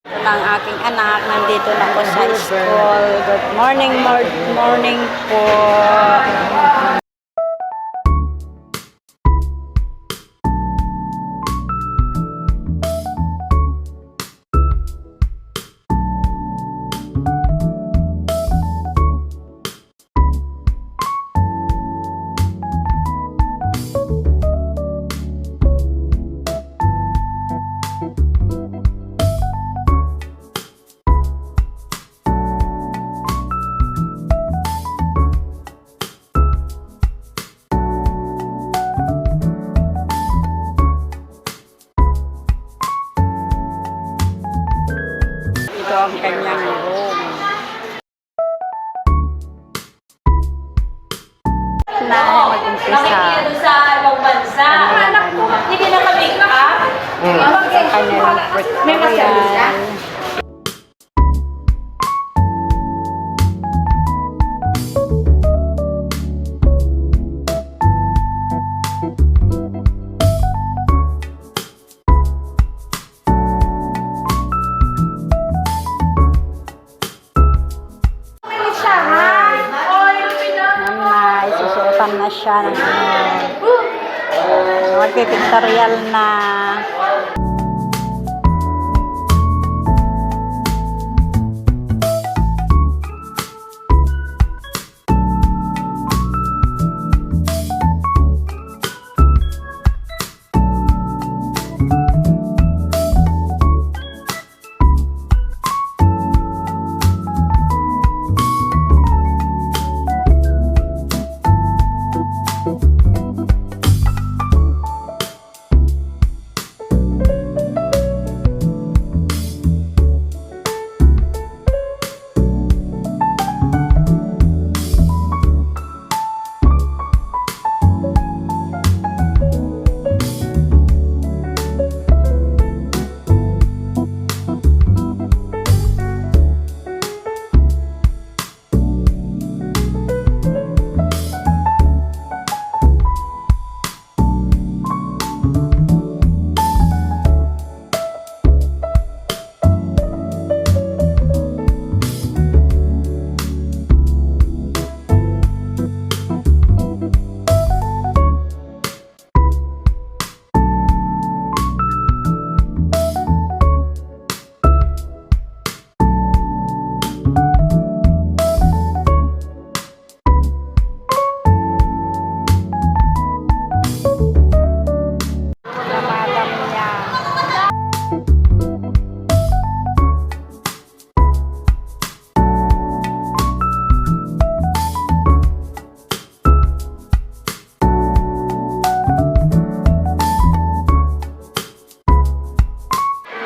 Ito ang aking anak. Nandito na po sa school. Good morning, morning po. Ito ang kanyang room. Na mag-umpisa. Sa ibang bansa. Anak ko, hindi na ka-make up. Ang kanyang pictorial. Isusuotan na siya ng magpipictorial na.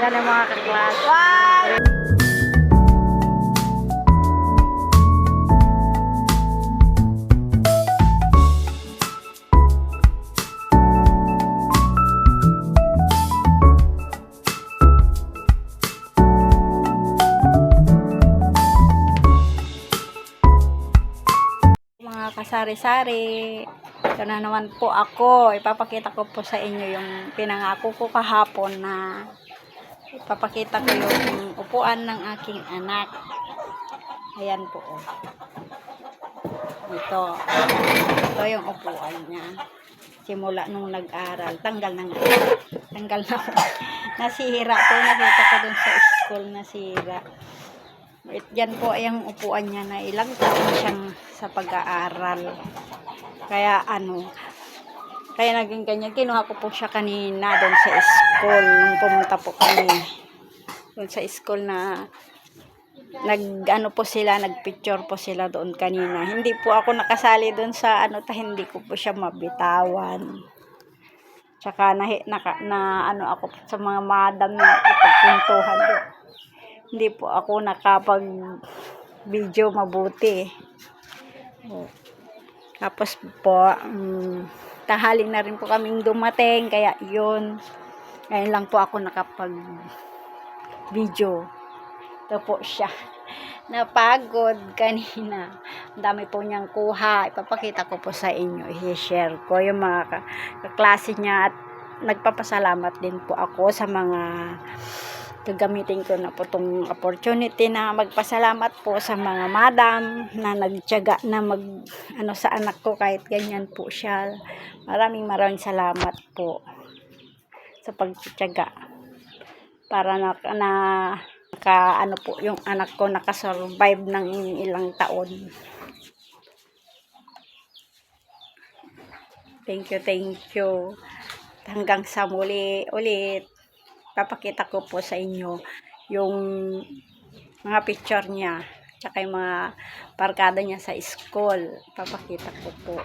Yan ang mga kaklas. Mga kasari-sari, ito na naman po ako. Ipapakita ko po sa inyo yung pinangako ko kahapon na ipapakita ko yung upuan ng aking anak. Ayan po. Ito yung upuan niya. Simula nung nag-aral. Tanggal na. Nasira po. Nakita ko dun sa school, nasira. Yan po yung upuan niya na ilang taon siyang sa pag-aaral. Kaya naging ganyan. Kinuha ko po siya kanina doon sa school. Nung pumunta po kami doon sa school na nagpicture po sila doon kanina. Hindi po ako nakasali doon sa hindi ko po siya mabitawan. Tsaka ako sa mga madam na ipagpuntuhan doon. Hindi po ako nakapag-video mabuti. Tapos po, tahali na rin po kaming dumating, kaya yun. Ngayon lang po ako nakapag-video. Ito po siya. Napagod kanina. Ang dami po niyang kuha. Ipapakita ko po sa inyo. I-share ko yung mga kaklase niya. At nagpapasalamat din po ako sa mga gagamitin ko na po tong opportunity na magpasalamat po sa mga madam na nagtiyaga na sa anak ko kahit ganyan po siya. Maraming salamat po sa pagtitiyaga para po yung anak ko nakasurvive ng ilang taon. Thank you. Hanggang sa muli ulit. Papakita ko po sa inyo yung mga picture niya tsaka yung mga barkada niya sa school. Papakita ko po.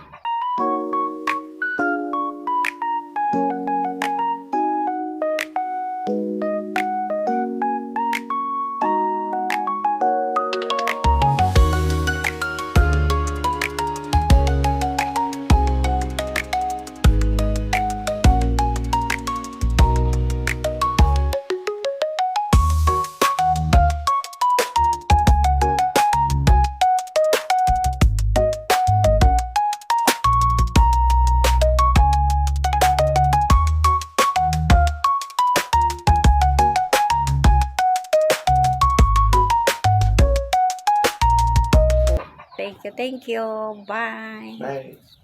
Thank you. Bye. Bye.